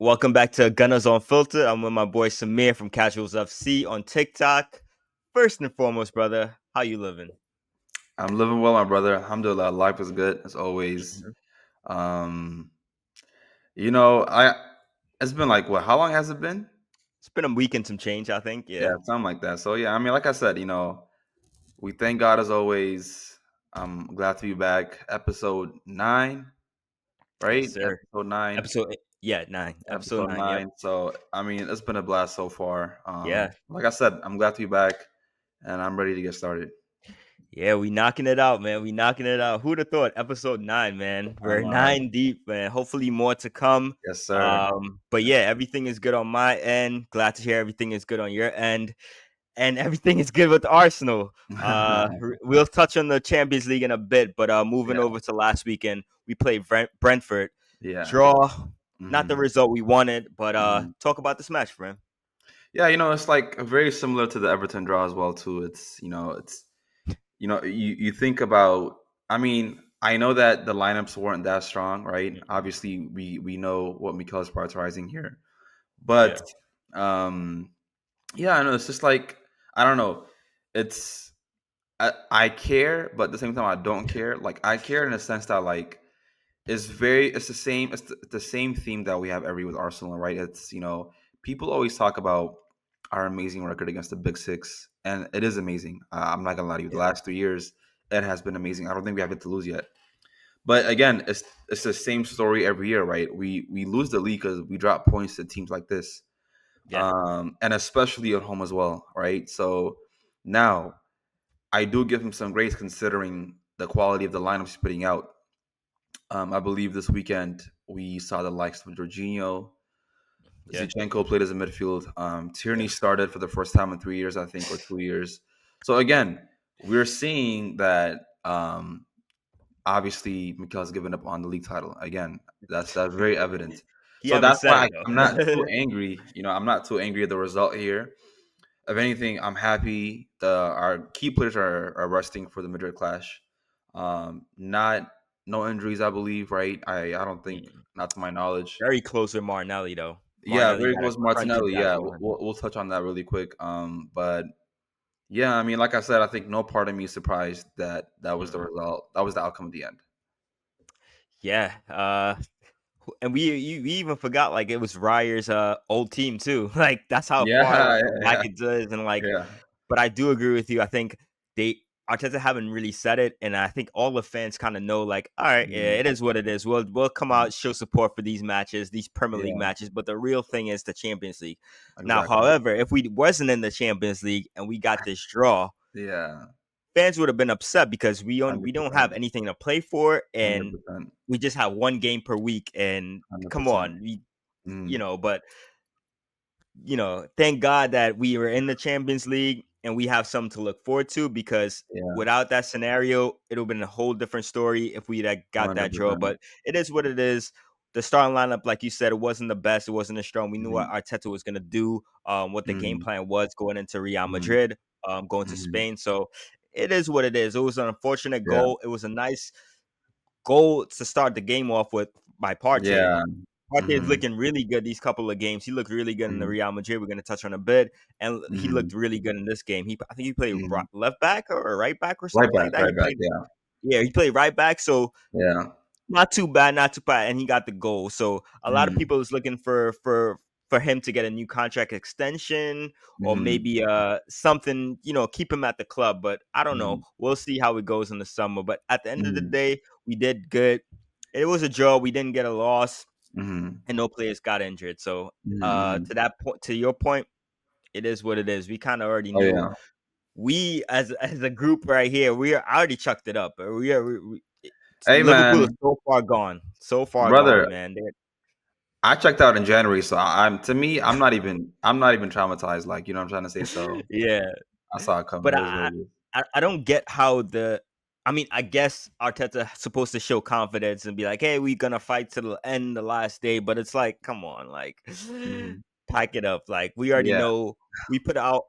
Welcome back to Gunners Unfiltered. I'm with my boy Samir from Casuals FC on TikTok. First and foremost, brother, how you living? I'm living well, my brother. Alhamdulillah, life is good as always. Mhm. Um, I it's been like what? How long has it been? It's been a week and some change, I think. Yeah, Yeah. something like that. So yeah, I mean, like I said, we thank God as always. I'm glad to be back. Episode 9, Yes, right? sir. Episode 9. Yeah, 9. Episode Episode 9. Yep. 9. So I mean, it's been a blast so far. Yeah. Like I said, I'm glad to be back, and I'm ready to get started. Yeah, we knocking it out, man. We knocking it out. Who'd have thought? Episode 9, man. I We're know. 9 deep, man. Hopefully more to come. Yes, sir. But yeah, everything is good on my end. Glad to hear everything is good on your end. And everything is good with Arsenal. We'll touch on the Champions League in a bit, but moving Yeah, over to last weekend, we played Brentford. yeah. Draw, not the hmm result we wanted, but hmm talk about this match, friend. Yeah, it's like very similar to the Everton draw as well too. You think about. I mean, I know that the lineups weren't that strong, right? Obviously, we know what Mikel is prioritizing here, Yeah, but um, yeah, I know it's just like I don't know. It's I care, but at the same time, I don't care. Like I care in a sense that like it's the same theme that we have every with Arsenal, right? It's people always talk about our amazing record against the big six, and it is amazing. I'm not gonna lie to you, the yeah, last 3 years it has been amazing. I don't think we have it to lose yet, but again, it's the same story every year, right? We lose the league because we drop points to teams like this, yeah, and especially at home as well, right? So now I do give him some grace considering the quality of the lineup he's putting out. I believe this weekend we saw the likes of Jorginho. yeah, Zinchenko played as a midfield. yeah, Tierney started for the first time in 3 years, I think, or 2 years. So again, we're seeing that obviously Mikel's given up on the league title. Again, that's very evident. he So haven't that's said why it I'm not too though. angry. I'm not too angry at the result here. If anything, I'm happy our key players are resting for the Madrid clash. Not no injuries, I believe. Right? I don't think, Mm. not to my knowledge. Very close with Martinelli though. Yeah, Martinelli very got a close crunching Martinelli. Yeah, tackle. we'll touch on that really quick. But yeah, I mean, like I said, I think no part of me is surprised that that was the Mm. result. That was the outcome at the end. Yeah, and we even forgot like it was Ryer's old team too. Like that's how far Yeah, back yeah, it is, and like, yeah. but I do agree with you. I think they Arteta haven't really said it, and I think all the fans kind of know like, all right, yeah, Mhm, it is what it is. We'll come mhm. out show support for these matches, these Premier League Yeah, matches, but the real thing is the Champions League. Now, exactly. however, if we wasn't in the Champions League and we got this draw, Yeah, fans would have been upset because we hundred don't have percent, anything to play for, hundred and percent, we just have one game per week. And hundred come percent. on, Mm, but thank God that we were in the Champions League and we have something to look forward to because yeah, without that scenario, it would have been a whole different story if we had got hundred that draw. percent. But it is what it is. The starting lineup, like you said, it wasn't the best. It wasn't as strong. We knew what Mhm, Arteta was going to do, what the game mhm, plan was going into Real mhm, Madrid, going to mhm. Spain. So it is what it is. It was an unfortunate Yeah, goal. It was a nice goal to start the game off with by Partey. yeah. Partey is Mhm, looking really good these couple of games. He looked really good in the mhm, Real Madrid. We're going to touch on a bit, and he mhm, looked really good in this game. I think he played mhm. left back or right back or Right something back, like that. He right back. played, Yeah, yeah, he played right back. So yeah. not too bad, not too bad, and he got the goal. So a lot of Mhm, people is looking for him to get a new contract extension or mhm, maybe something, keep him at the club. But I don't know. mhm, We'll see how it goes in the summer. But at the end of the mhm, day, we did good. It was a draw. We didn't get a loss mhm, and no players got injured. So mhm. to that point, to your point, it is what it is. We kind of already Oh knew. yeah, We as a group right here, I already chucked it up. hey Liverpool is man, so far gone, brother. man. I checked out in January, so I'm to me, I'm not even traumatized. Like what I'm trying to say. So Yeah, I saw it coming. but It is what it is. I don't get how the. I mean, I guess Arteta supposed to show confidence and be like, "Hey, we gonna fight to the end, the last day." But it's like, come on, like, Hmm. pack it up. Like, we already Yeah, know we put out.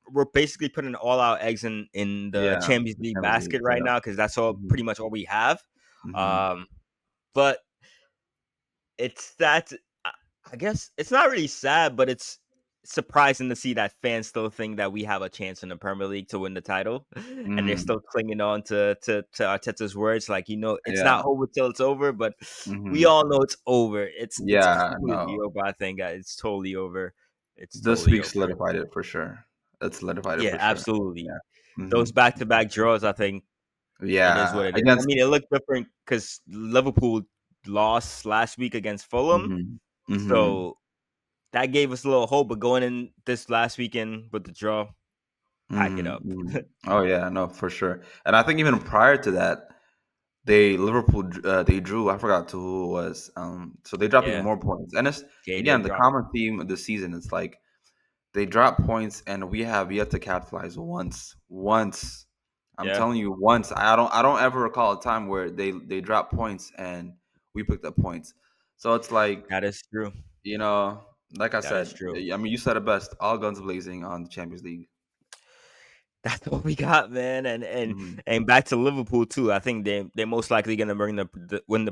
We're basically putting all our eggs in the yeah. Champions The League Champions League. basket right Yeah. now because that's all Hmm. pretty much all we have. Hmm. Um, but it's that. I guess it's not really sad, but it's surprising to see that fans still think that we have a chance in the Premier League to win the title, and they're Mm, still clinging on to Arteta's words. Like, it's yeah. not over till it's over, but we Hmm. all know it's over. It's Yeah. completely No. over. I think it's totally over. It's This totally week over. solidified it for sure. It solidified it Yeah, for sure. absolutely. Yeah. Hmm. Those back to back draws, I think it is Yeah. what it is. I Against. mean, it looked different because Liverpool lost last week against Fulham, Hmm. Hmm. so that gave us a little hope. But going in this last weekend with the draw, pack it Hmm. up. Hmm. Oh yeah, no, for sure. And I think even prior to that, they drew. I forgot to who it was. So they dropped even Yeah, more points. And it's they again did the drop. common theme of the season. It's like they drop points, and we have yet to capitalize once. Once, I'm Yeah, telling you, once. I don't ever recall a time where they drop points and we picked up points. So it's like, that is true. you know, like I That is said, true. I mean, you said it best. All guns blazing on the Champions League. That's what we got, man. And Hmm. back to Liverpool too. I think they're most likely gonna bring win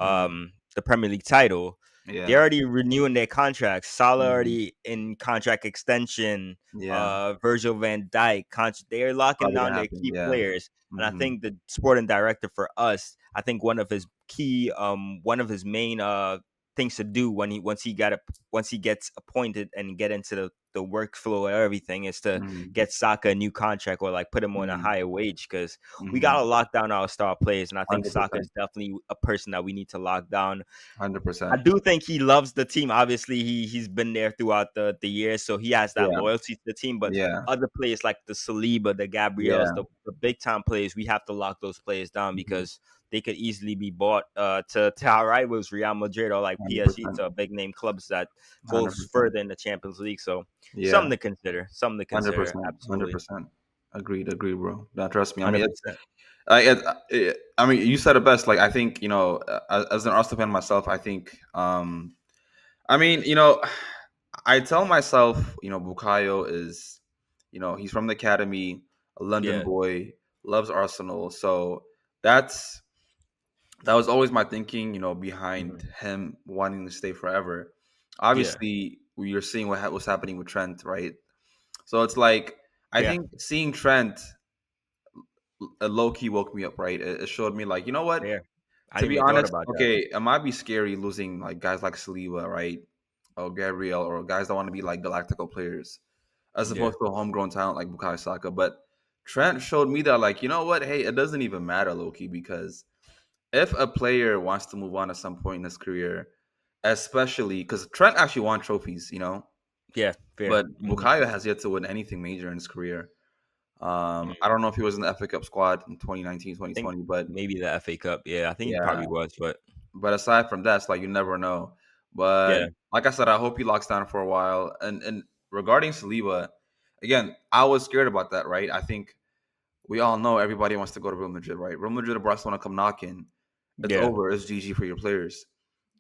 Hmm. The Premier League title. They're Yeah, already renewing their contracts. Salah hmm, already in contract extension. yeah, Virgil van Dijk. They're locking probably down gonna their happen. key Yeah. players. And I Hmm. think the sporting director for us, I think one of his main things to do when once he gets appointed and get into the workflow of everything is to Hmm. get Saka a new contract or like put him on a Hmm. higher wage because we Hmm. gotta lock down our star players, and I think Saka 100%. is definitely a person that we need to lock down. I 100%. do think he loves the team. Obviously, he's been there throughout the years, so he has that Yeah. loyalty to the team. But Yeah. other players like the Saliba, the Gabriels, Yeah. the big time players, we have to lock those players down Mhm. because they could easily be bought to our rivals, Real Madrid or like PSG, 100%. to big name clubs that goes 100%. further in the Champions League. So Yeah. something to consider. Something to consider. 100%. Absolutely, 100%. Agreed. Agreed, bro. Now, trust me. I mean, 100%. I mean, you said it best. Like, I think, as an Arsenal fan myself, I think, I mean, I tell myself, Bukayo is, he's from the academy, a London Yeah. boy, loves Arsenal. So that's that was always my thinking, behind Mhm. him wanting to stay forever. Yeah. Obviously, you're seeing what's happening with Trent, right? So it's like I Yeah. think seeing Trent low key woke me up, right? It showed me like, you know what? Yeah. I To didn't be even thought honest, about that. okay, it might be scary losing like guys like Saliba, right? Or Gabriel, or guys that want to be like Galactical players, as Yeah. opposed to a homegrown talent like Bukayo Saka. But Trent showed me that, like, you know what? Hey, it doesn't even matter, Loki, because if a player wants to move on at some point in his career, especially because Trent actually won trophies, Yeah. Fair. but Hmm. Bukayo has yet to win anything major in his career. I don't know if he was in the FA Cup squad in 2019, I think 2020, but maybe the FA Cup. Yeah, I think he yeah. probably was, but But aside from that, it's like you never know. But yeah, like I said, I hope he locks down for a while. And regarding Saliba, again, I was scared about that, right? I think we all know everybody wants to go to Real Madrid, right? Real Madrid or Barcelona come knocking, it's yeah, over. It's GG for your players.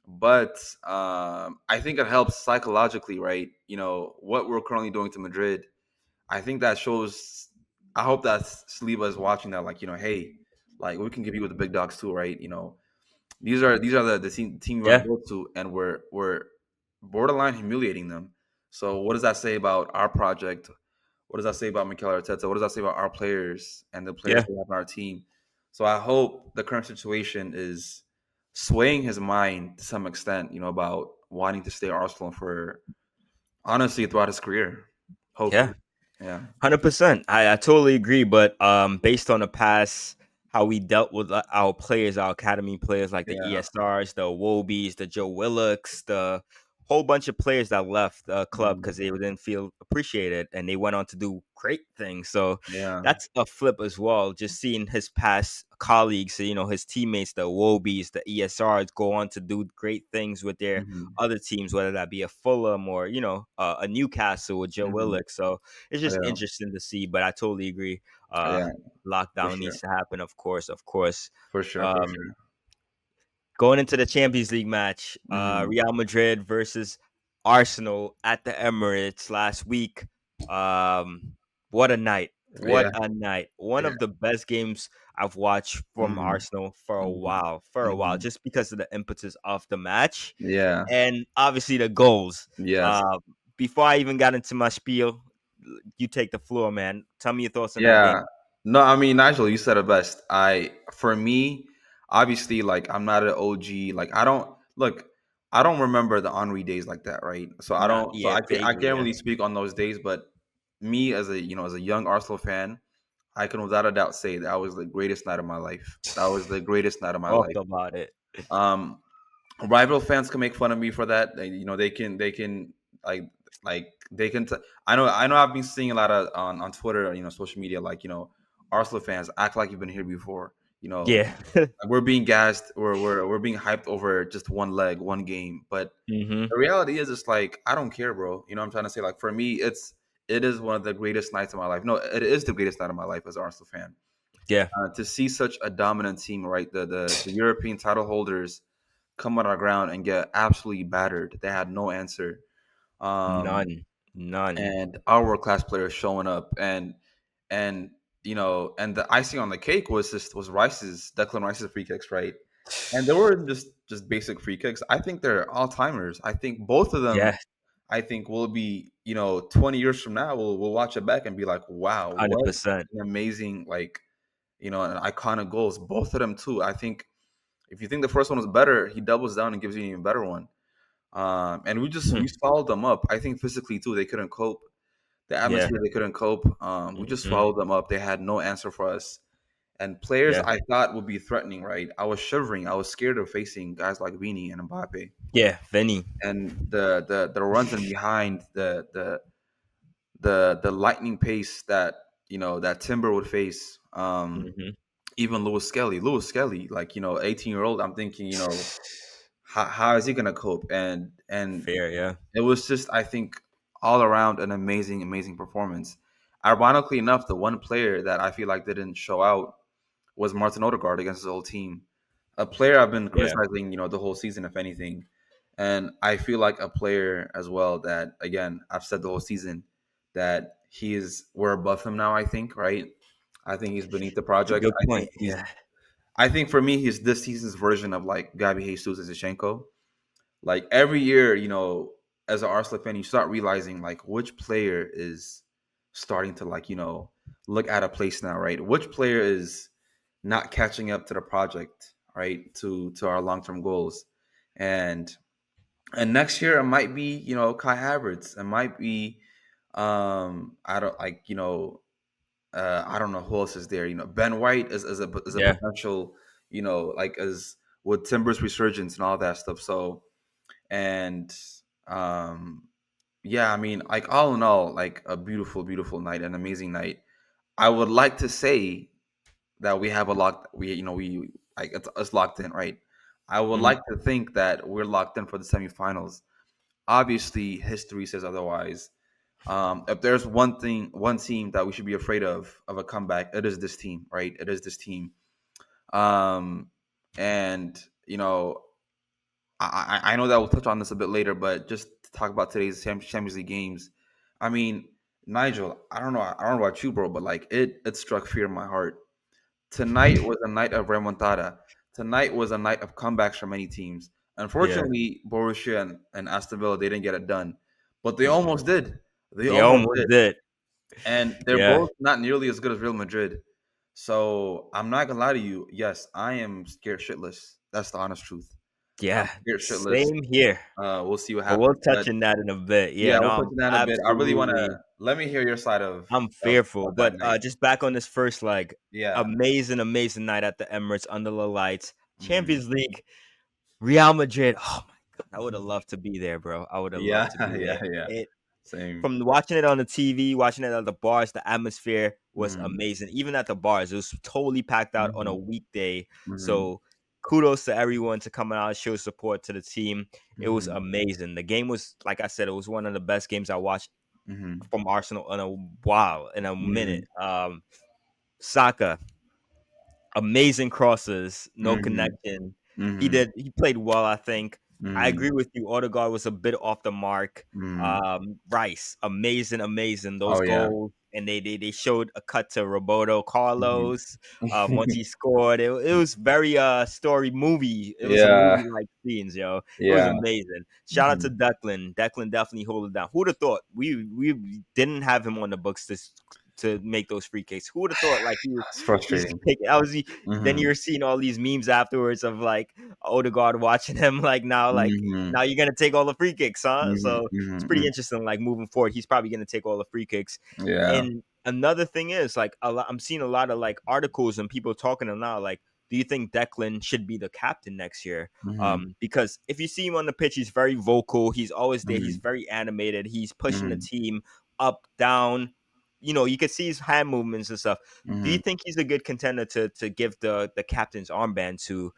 But I think it helps psychologically, right? What we're currently doing to Madrid. I think that shows. I hope that Saliba is watching that, like, hey, like we can give you with the big dogs too, right? These are the team we want yeah, to go to, and we're borderline humiliating them. So what does that say about our project? What does that say about Mikel Arteta? What does that say about our players and the players yeah, we have in our team? So I hope the current situation is swaying his mind to some extent, about wanting to stay at Arsenal for honestly throughout his career. yeah. Hopefully, yeah. 100%. I totally agree. But based on the past, how we dealt with our players, our academy players like the Yeah. ESRs, the Wobies, the Joe Willocks, the whole bunch of players that left the club Mhm. because they didn't feel appreciated and they went on to do great things. So Yeah. that's a flip as well. Just seeing his past colleagues, his teammates, the Wobies, the ESRs, go on to do great things with their Mhm. other teams, whether that be a Fulham or a Newcastle with Joe Mhm. Willock. So it's just Yeah. interesting to see. But I totally agree. Uh, Yeah. For Lockdown sure. needs to happen, of course, of course. For sure. For Um, sure. Going into the Champions League match, Mhm. Real Madrid versus Arsenal at the Emirates last week. What a night! What Yeah. a night. One Yeah. of the best games I've watched from Mhm. Arsenal for a Mhm. while, Mhm. just because of the impetus of the match Yeah. and obviously the goals. Yes. Uh, Before I even got into my spiel, you take the floor, man. Tell me your thoughts on that Yeah. game. No, I mean, Nigel, you said it best. For me, obviously, like, I'm not an OG. Like, I don't look. I don't remember the Henri days like that, right? So I Not don't. So yeah, I vaguely, can't yeah. really speak on those days. But me, as a as a young Arsenal fan, I can without a doubt say that was the greatest night of my life. That was the greatest night of my Talk life. about it. Um, rival fans can make fun of me for that. They can like they can. I know. I've been seeing a lot of on Twitter, social media, like Arsenal fans act like you've been here before. You know, Yeah. we're being gassed. We're being hyped over just one leg, one game. But hmm the reality is, it's like I don't care, bro. You know what I'm trying to say? Like for me, it is one of the greatest nights of my life. No, it is the greatest night of my life as an Arsenal fan. Yeah. To see such a dominant team, right? The European title holders come on our ground and get absolutely battered. They had no answer. Um, None. None. and our world class players showing up and and the icing on the cake was Declan Rice's free kicks, right? And they weren't just basic free kicks. I think they're all timers. I think both of them. Yeah. I think will be 20 years from now we'll watch it back and be like, wow, what 100%. an amazing an iconic goals. Both of them too. I think if you think the first one was better, he doubles down and gives you an even better one. And we swallowed them up. I think physically too, they couldn't cope. The Yeah. atmosphere, they couldn't cope. We just hmm swallowed them up. They had no answer for us. And players Yeah. I thought would be threatening, right? I was shivering. I was scared of facing guys like Vini and Mbappe. Yeah. Vinny. And the runs in behind, the lightning pace that that Timber would face. hmm Even Lewis Skelly, like 18-year-old. I'm thinking, how is he gonna cope? And Fair. Yeah. it was just, I think, all around an amazing, amazing performance. Ironically enough, the one player that I feel like didn't show out was Martin Odegaard against his whole team. A player I've been Yeah. criticizing, the whole season, if anything. And I feel like a player as well that, again, I've said the whole season that we're above him now, I think, right? I think he's beneath the It's a project. good point. Yeah. I think for me, he's this season's version of like Gabi Jesus and Zinchenko. Like every year, as an Arsenal fan, you start realizing like which player is starting to look out of place now, right? Which player is not catching up to the project, right? To our long term goals, and next year it might be Kai Havertz, it might be I don't like I don't know who else is there. Ben White is a Yeah. potential, as with Timber's resurgence and all that stuff. So and yeah, I mean, like all in all, like a beautiful, beautiful night, an amazing night. I would like to say that we have a lock. We like it's locked in, right? I would hmm like to think that we're locked in for the semifinals. Obviously, history says otherwise. If there's one team that we should be afraid of a comeback, it is this team, right? It is this team. Um, and I know that we'll touch on this a bit later, but just to talk about today's Champions League games. I mean, Nigel, I don't know about you, bro, but like it struck fear in my heart. Tonight was a night of remontada. Tonight was a night of comebacks for many teams. Yeah. Unfortunately, Borussia and Aston Villa, they didn't get it done, but they almost did. They They almost almost did, did. and they're Yeah. both not nearly as good as Real Madrid. So I'm not gonna lie to you. Yes, I am scared shitless. That's the honest truth. I'm Yeah. scared shitless. Same here. We'll see what But we'll happens. touch But on that in a bit. yeah, Yeah. No, we'll touch I'm on that in a bit. I really want to absolutely. let me hear your side of I'm of, fearful. of that But night. just back on this first leg, Yeah. amazing, amazing night at the Emirates under the lights. Hmm. Champions League, Real Madrid. Oh my god, I would have loved to be there, bro. I would have Yeah. loved to be Yeah. there. Yeah. It Same. from watching it on the TV, watching it at the bars, the atmosphere was Hmm. amazing. Even at the bars, it was totally packed out on a Hmm. weekday. Hmm. So kudos to everyone to come out and show support to the team. It was Hmm. amazing. The game was, like I said, it was one of the best games I watched Hmm. from Arsenal in a while, in a minute. Hmm. Saka, amazing crosses, no Hmm. connection. Hmm. He played well, I think. I agree Hmm. with you. Odegaard was a bit off the mark. Hmm. Rice, amazing, amazing. Those Oh yeah. goals and they showed a cut to Roberto Mhm. Carlos. Once he scored, it was very story movie. It was a Yeah, movie like scenes, yo. It was yeah. amazing. Shout out to Mhm. Declan. Declan definitely hold it down. Who'd have thought we didn't have him on the books to make those free kicks? Who would have thought like It's he's frustrating. taking? I was then Mhm. you're seeing all these memes afterwards of like Odegaard watching him like Mhm. now you're gonna take all the free kicks, huh? Mhm. So it's Mhm. pretty Mhm. interesting. Like moving forward, he's probably gonna take all the free kicks. Yeah. And another thing is like I'm seeing a lot of like articles and people talking now like. Do you think Declan should be the captain next year? Mhm. Because if you see him on the pitch, he's very vocal. He's always there. He's Mhm. very animated. He's pushing the Mhm. team up, down. You can see his hand movements and stuff. Do you Mhm. think he's a good contender to give the captain's armband to?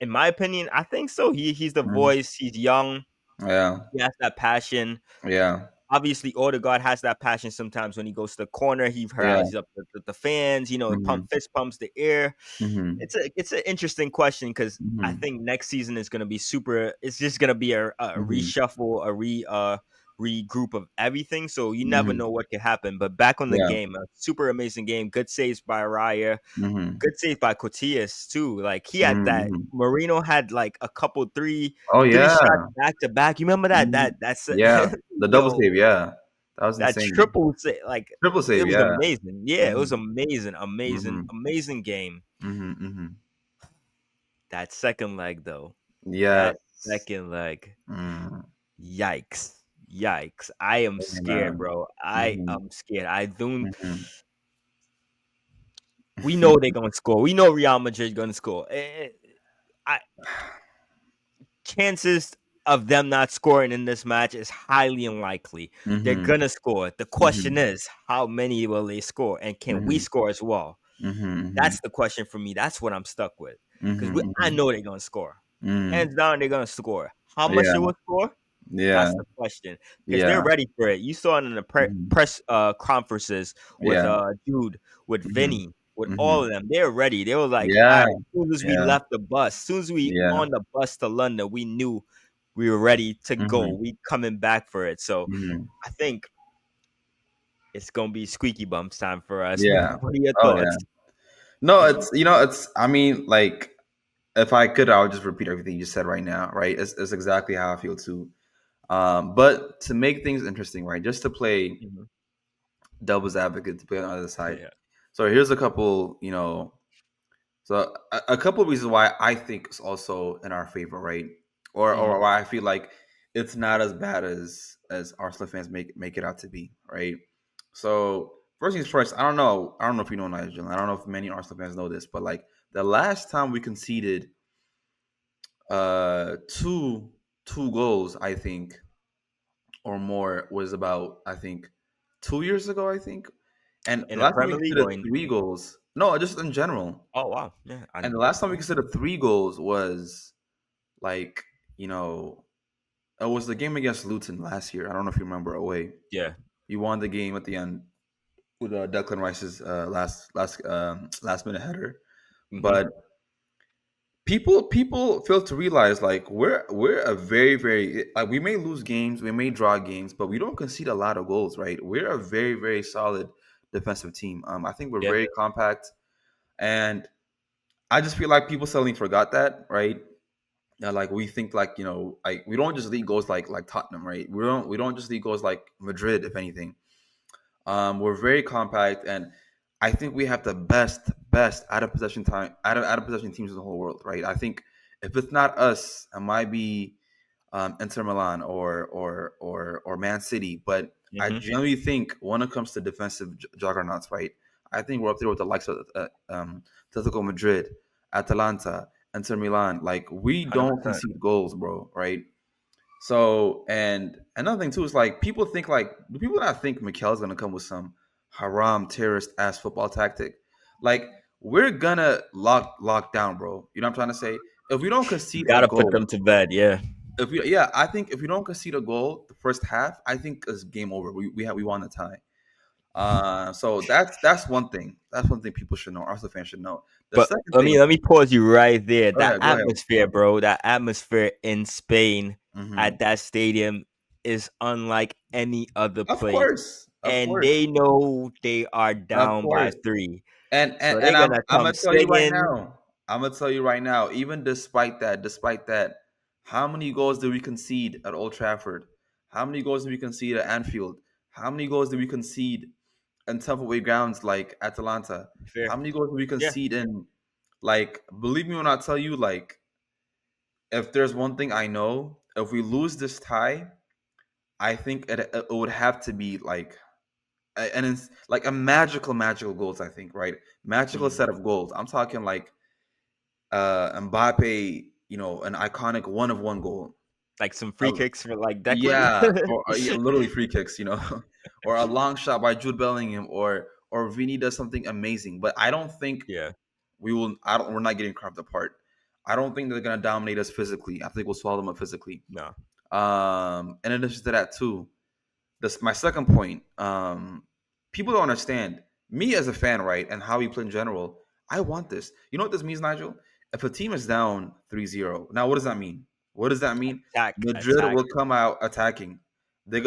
In my opinion, I think so. He's the Mhm. voice. He's young. Yeah. He has that passion. Yeah. Obviously, Odegaard has that passion sometimes when he goes to the corner. He Yeah. rallies up the fans. Mhm. Fist pumps the air. Mhm. It's an interesting question because I Mhm. think next season is going to be super. It's just going to be a Mhm. reshuffle, regroup of everything. So you never Mhm. know what could happen. But back on the Yeah. game, a super amazing game. Good saves by Raya. Mhm. Good save by Cotillas too. Like he had that. Mhm. Marino had like a couple Oh three shots yeah. back to back. You remember that? Mhm. That's Yeah. The double yo save. Yeah. That was that insane. triple save. Like Triple it save. was Yeah. amazing. Yeah, it was Mhm. amazing, amazing, Mhm. amazing game. Mhm. Mhm. That second leg though. That Yes. second leg. Mm. Yikes. Yikes. I am Yeah, scared, man. bro. I Mhm. am scared. I don't Mhm. we know they're gonna score. We know Real Madrid gonna score. I chances of them not scoring in this match is highly unlikely. They're Mhm. gonna score. The question Mhm. is, how many will they score, and can we Mhm. score as well? Mhm. That's the question for me. That's what I'm stuck with because Mhm. I Mhm. know they're gonna score. Mm. Hands down, they're gonna score. How much they Yeah. will score? Yeah. That's the question because they're Yeah. ready for it. You saw it in the Mhm. press conferences with Yeah. Jude, with Mhm. Vinny, with all Mhm. of them. They're ready. They were like, all Yeah. right, as soon as we Yeah. left the bus, as soon as we Yeah. on the bus to London, we knew we were ready to go. Mhm. We coming back for it. So Mhm. I think it's gonna be squeaky bumps time for us. Yeah. What are your Oh yeah. thoughts? No, it's I mean, like if I could, I would just repeat everything you said right now, right? It's exactly how I feel too. But to make things interesting, right? Just to play Mhm. devil's advocate, to play on the other side. Yeah. So here's a couple, so a couple of reasons why I think it's also in our favor, right? Or Hmm. why I feel like it's not as bad as Arsenal fans make it out to be, right? So first things first, I don't know if you know Nigel. I don't know if many Arsenal fans know this, but like the last time we conceded two goals, I think, or more was about I think 2 years ago, I think. And In the the last time we Premier League considered or in? three goals, no, just in general. Oh wow, yeah, And and the last time we yeah, considered three goals was like, you know, it was the game against Luton last year. I don't know if you remember away. yeah. You won the game at the end with Declan Rice's last minute header. Hmm. But people fail to realize like we're a very like we may lose games, we may draw games, but we don't concede a lot of goals, right? We're a very solid defensive team. I think we're Yeah, very compact, and I just feel like people suddenly forgot that, right? Like we think like like we don't just lead goals like Tottenham, right? We don't just lead goals like Madrid, if anything. We're very compact, and I think we have the best out of possession time out of possession teams in the whole world, right? I think if it's not us, it might be Inter Milan or Man City, but I hmm. generally think when it comes to defensive juggernauts, right? I think we're up there with the likes of Atletico Madrid, Atalanta, Inter Milan. Like we Hundred don't percent. concede goals, bro, right? So, and another thing too is like people think like do people not think Mikel's gonna come with some haram terrorist ass football tactic? Like we're gonna lock down, bro. You know what I'm trying to say? If we don't concede a Gotta put goal, them to bed. Yeah. if we yeah, I think if we don't concede a goal the first half, I think it's game over. We won the tie. So that's one thing. That's one thing people should know. Arsenal fans should know. The But second let me thing, let me pause you right there. go That ahead, go ahead. atmosphere, bro. That atmosphere in Spain Hmm. at that stadium is unlike any other Of place course, Of and course, they know they are of down by course. 3. And So and, they're and I'm gonna I'm come gonna tell you right singing. now. I'm gonna tell you right now. Even despite that, how many goals did we concede at Old Trafford? How many goals did we concede at Anfield? How many goals did we concede in tough away grounds like Atalanta? Fair. How many goals did we Yeah. concede in? Like, believe me when I tell you, like, if there's one thing I know, if we lose this tie, I think it would have to be like and it's like a magical goals. I think right, magical Mhm. set of goals. I'm talking like Mbappe, an iconic one of one goal. Like some free Uh, kicks for like Declan. yeah, or yeah, literally free kicks, or a long shot by Jude Bellingham, or Vini does something amazing. But I don't think Yeah. we will. I don't. We're not getting carved apart. I don't think they're gonna dominate us physically. I think we'll swallow them up physically. No. In addition to that, too, this my second point. People don't understand me as a fan, right, and how we play in general. I want this. You know what this means, Nigel? If a team is down 3-0, now what does that mean? What does that mean? Attack, Madrid attack. will come out attacking. They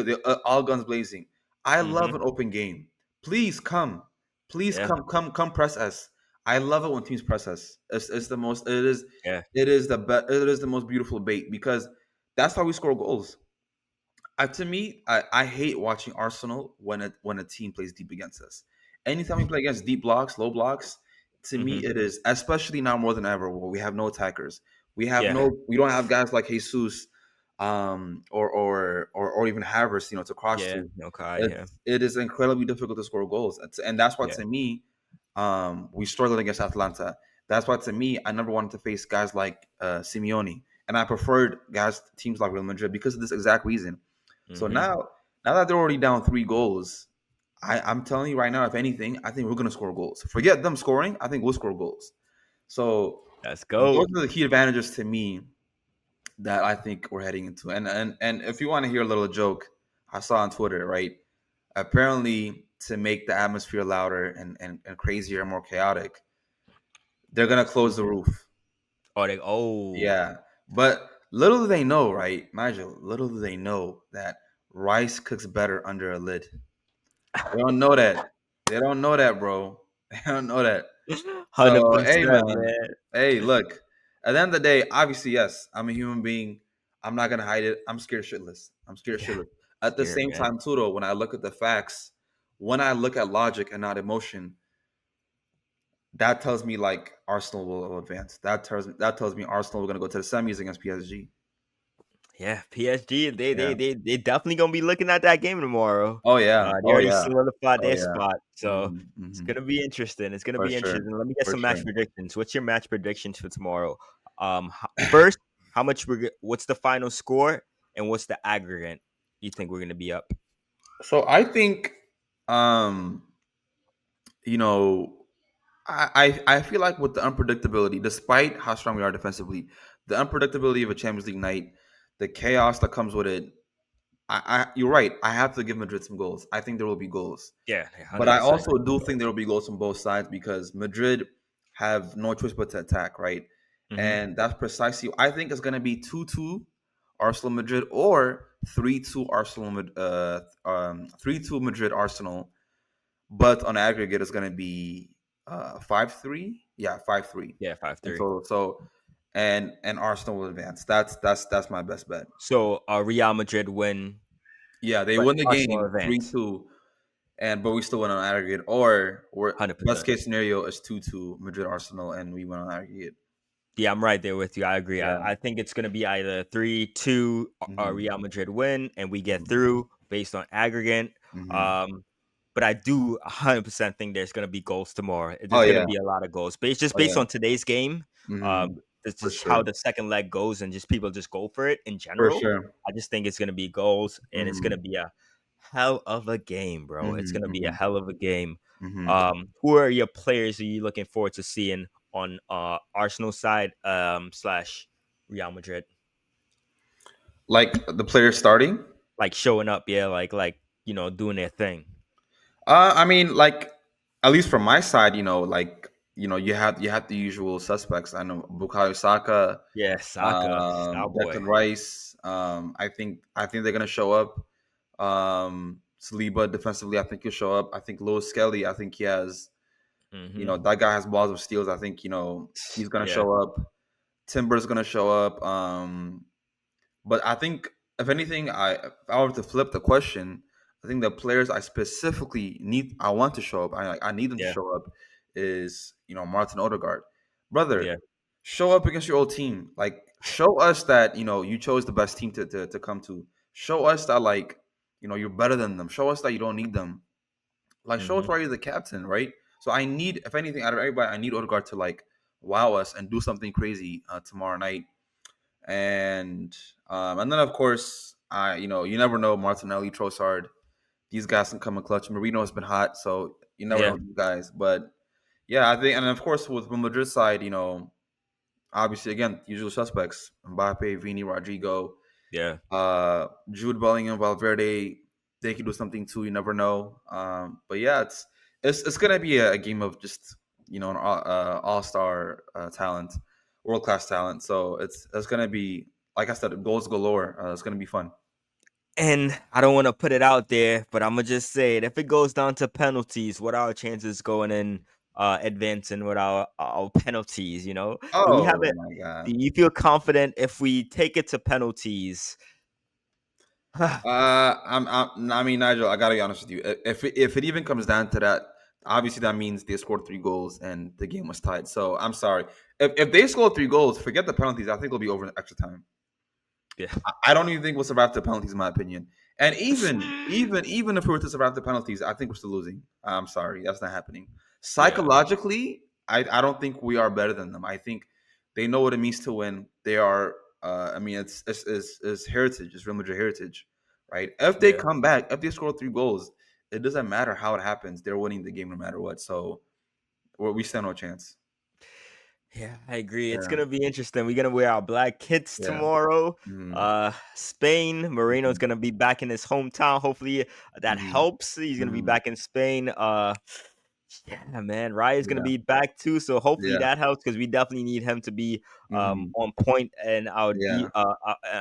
all guns blazing. I love Mhm. an open game. Please Yeah. come press us. I love it when teams press us. It's the most. Yeah. It is the best. It is the most beautiful bait because that's how we score goals. To me, I hate watching Arsenal when a team plays deep against us. Anytime we play against deep blocks, low blocks, to me Mhm. it is especially now more than ever where we have no attackers. Yeah. We don't have guys like Jesus, or even Havertz, to cross Yeah. to. No Kai. Yeah. It is incredibly difficult to score goals, and that's why Yeah. to me, we struggled against Atlanta. That's why to me, I never wanted to face guys like Simeone, and I preferred teams like Real Madrid because of this exact reason. So Mhm. now that they're already down 3 goals, I'm telling you right now, if anything, I think we're gonna score goals. Forget them scoring. I think we'll score goals. So Let's those go. are the key advantages to me that I think we're heading into. And if you want to hear a little joke, I saw on Twitter, right? Apparently, to make the atmosphere louder and crazier and more chaotic, they're gonna close the Mhm. roof. Oh. Yeah. But little do they know, right, Nigel? Little do they know that rice cooks better under a lid. They don't know that. They don't know that, bro. They don't know that. So, hey, 100%, man. man. Hey, look. At the end of the day, obviously, yes, I'm a human being. I'm not gonna hide it. I'm scared shitless. I'm scared Yeah. shitless. At the Scared, same man. time, too, though, when I look at the facts, when I look at logic and not emotion, that tells me like Arsenal will advance. That tells me Arsenal are gonna go to the semis against PSG. Yeah, PSG, they Yeah. they they they definitely gonna be looking at that game tomorrow. Oh yeah. They Oh already yeah. solidified Oh their yeah. spot, so hmm it's hmm gonna be interesting. It's gonna For be sure. interesting. Let me get For some match sure. predictions. What's your match predictions for tomorrow? First, how much what's the final score and what's the aggregate you think we're gonna be up? So I think, um, you know, I feel like with the unpredictability, despite how strong we are defensively, the unpredictability of a Champions League night, the chaos that comes with it. You're right. I have to give Madrid some goals. I think there will be goals. Yeah, But I 100%. also do think there will be goals from both sides because Madrid have no choice but to attack, right? Mm-hmm. And that's precisely I think it's going to be 2-2 Arsenal Madrid or 3-2 Arsenal 3-2 Madrid Arsenal, but on aggregate it's going to be 5-3. Yeah, 5-3 Yeah, five in three. total. So and Arsenal will advance. That's my best bet. So Real Madrid win, Yeah, they but win the Arsenal game three advance. two, but we still win on aggregate. Or best 100%. case scenario is 2-2 Madrid Arsenal, and we win on aggregate. Yeah, I'm right there with you. I agree. Yeah. I think it's going to be either 3-2 hmm Real Madrid win and we get hmm through based on aggregate. hmm Um, but I do 100% think there's going to be goals tomorrow. Oh There's going to yeah. be a lot of goals. But it's just Oh based yeah. on today's game. hmm It's For just how sure. the second leg goes and just people just go for it in For general. sure. I just think it's going to be goals and it's going to hmm be a hell of a game, bro. It's hmm going to be a hmm hell of a game. hmm Who are your players are you looking forward to seeing on Arsenal side slash Real Madrid? Like the players starting. Like showing up, yeah, like doing their thing. I mean, like at least from my side, like you have the usual suspects. I know Bukayo Saka, Yeah, Saka, Declan boy. Rice. I think they're gonna show up. Saliba defensively, I think he'll show up. I think Lewis Skelly, I think he has, Mm-hmm. that guy has balls of steals. I think, he's gonna Yeah. show up. Timber's gonna show up. But I think if anything, if I were to flip the question, I think the players I want to show up. I need them to Yeah. show up. Is Martin Odegaard, brother, Yeah. show up against your old team. Like show us that you chose the best team to come to. Show us that you're better than them. Show us that you don't need them. Like show us Mm-hmm. why you're the captain, right? So I need, if anything, out of everybody, I need Odegaard to wow us and do something crazy tomorrow night. And then of course you never know, Martinelli, Trossard, these guys can come in clutch. Marino has been hot, so you never know Yeah. with these guys. But yeah, I think, and of course with the Madrid side, obviously again usual suspects: Mbappe, Vini, Rodrigo, Yeah. Jude Bellingham, Valverde. They could do something too. You never know. But yeah, it's gonna be a game of just an all star talent, world class talent. So it's gonna be, like I said, goals galore. It's gonna be fun. And I don't want to put it out there, but I'm gonna just say it. If it goes down to penalties, what are our chances going in, advancing with our penalties? Do we have Oh it? my Do god. you feel confident if we take it to penalties? I mean, Nigel, I gotta be honest with you. If it even comes down to that, obviously that means they scored 3 goals and the game was tied. So I'm sorry. If they score 3 goals, forget the penalties. I think it'll be over in extra time. Yeah. I don't even think we'll survive the penalties, in my opinion. And even if we were to survive the penalties, I think we're still losing. I'm sorry, that's not happening. Yeah. Psychologically, I don't think we are better than them. I think they know what it means to win. They are. I mean, it's heritage. It's Real Madrid heritage, right? If they Yeah. come back, if they score 3 goals, it doesn't matter how it happens. They're winning the game no matter what. So we stand no chance. Yeah, I agree. It's Yeah, gonna be interesting. We're gonna wear our black kits yeah. tomorrow. Mm-hmm. Spain, Moreno's gonna be back in his hometown. Hopefully that Mm-hmm. helps. He's gonna be Mm-hmm. back in Spain. Yeah, man, Raya's gonna Yeah, be back too. So hopefully yeah. that helps because we definitely need him to be Mm-hmm. on point in Yeah,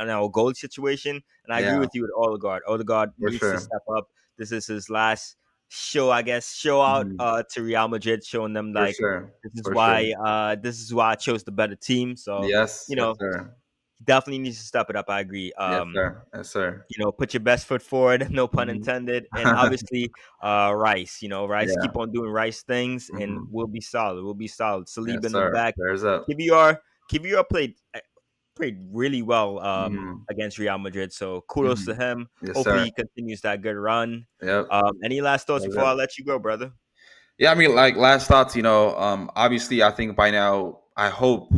in our goal situation. And I agree yeah. with you with Odegaard. Odegaard For needs to sure. step up. This is his last show, I guess, show out Mhm. to Real Madrid, showing them For like sure. For sure. this is why I chose the better team. So, Yes. you Yes, know, sir. definitely needs to step it up. I agree. Yes, sir. Yes, sir. Put your best foot forward, no pun Mhm. intended. And obviously, Rice, Rice, Yeah. keep on doing Rice things and Mhm. we'll be solid. We'll be solid. Saliba Yes, in the sir. back. There's up. KVR played really well Mhm. against Real Madrid. So kudos to Mhm. him. Yes, Hopefully sir. he continues that good run. Yep. Any last thoughts There's before I up. let you go, brother? Yeah, I mean, like last thoughts, obviously, I think by now, I hope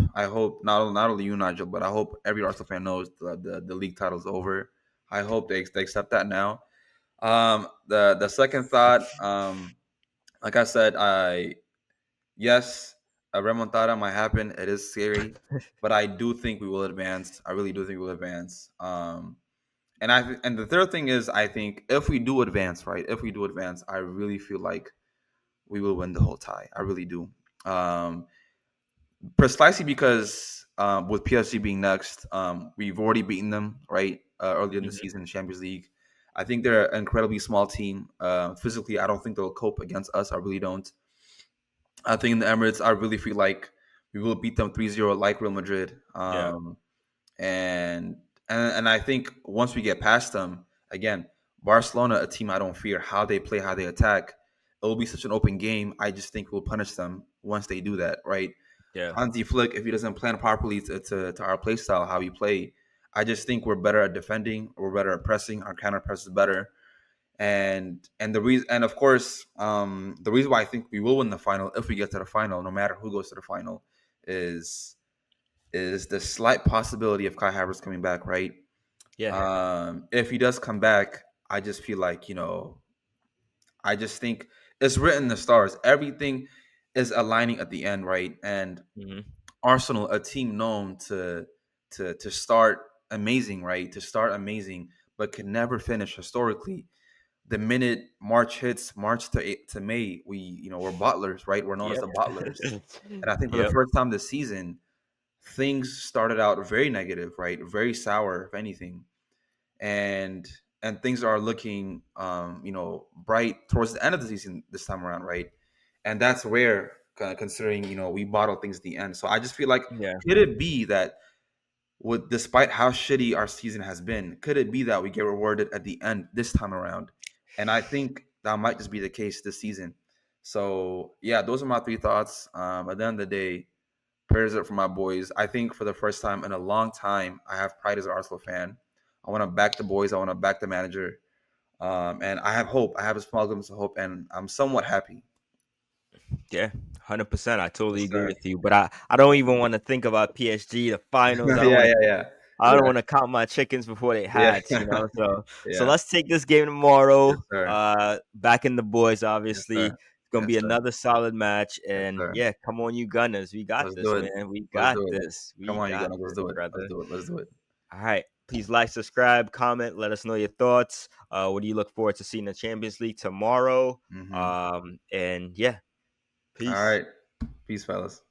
not only you, Nigel, but I hope every Arsenal fan knows the league title's over. I hope they accept that now. The second thought, like I said, yes, a remontada might happen. It is scary, but I do think we will advance. I really do think we'll advance. And the third thing is, I think if we do advance, right? If we do advance, I really feel like we will win the whole tie. I really do. Um, Precisely because with PSG being next, we've already beaten them right earlier in the Mhm. season in Champions League. I think they're an incredibly small team. Physically, I don't think they'll cope against us. I really don't. I think in the Emirates, I really feel like we will beat them 3-0 like Real Madrid. Yeah. And and I think once we get past them, again, Barcelona, a team I don't fear, how they play, how they attack, it will be such an open game. I just think we'll punish them once they do that, right? Yeah. Hansi Flick, if he doesn't plan properly to our play style, how we play, I just think we're better at defending, we're better at pressing, our counter press is better. And the reason, and of course, the reason why I think we will win the final, if we get to the final, no matter who goes to the final, is is the slight possibility of Kai Havertz coming back, right? Yeah. If he does come back, I just feel like I just think it's written in the stars. Everything is aligning at the end, right? And Hmm. Arsenal, a team known to start amazing, right? To start amazing, but can never finish historically. The minute March hits, March to May, we're bottlers, right? We're known as Yep. the bottlers. And I think for the Yep. first time this season, things started out very negative, right? Very sour, if anything. And and things are looking, bright towards the end of the season this time around, right? And that's rare, considering we bottle things at the end. So I just feel like, Yeah. could it be that, with despite how shitty our season has been, could it be that we get rewarded at the end this time around? And I think that might just be the case this season. So yeah, those are my three thoughts. At the end of the day, prayers up for my boys. I think for the first time in a long time, I have pride as an Arsenal fan. I want to back the boys. I want to back the manager. And I have hope. I have a small glimpse of hope, and I'm somewhat happy. Yeah, 100%. I totally Yes, agree sir. with you. But I don't even want to think about PSG, the finals. Yeah, yeah, yeah, I don't yeah, want to count my chickens before they yeah, hatch, you know. So yeah. let's take this game Yes, tomorrow. sir. Backing the boys, Yes, obviously. sir. It's gonna Yes, be sir. another solid match. Yes, And sir. yeah, come on, you Gunners. We got Let's this, do it. man. We Let's got do it. this. Come We on, you got gonna let's this, do it. Let's brother. do it. Let's do it. All right. Please like, subscribe, comment, let us know your thoughts. What do you look forward to seeing in the Champions League tomorrow? Hmm. And yeah, All peace. right. Peace, fellas.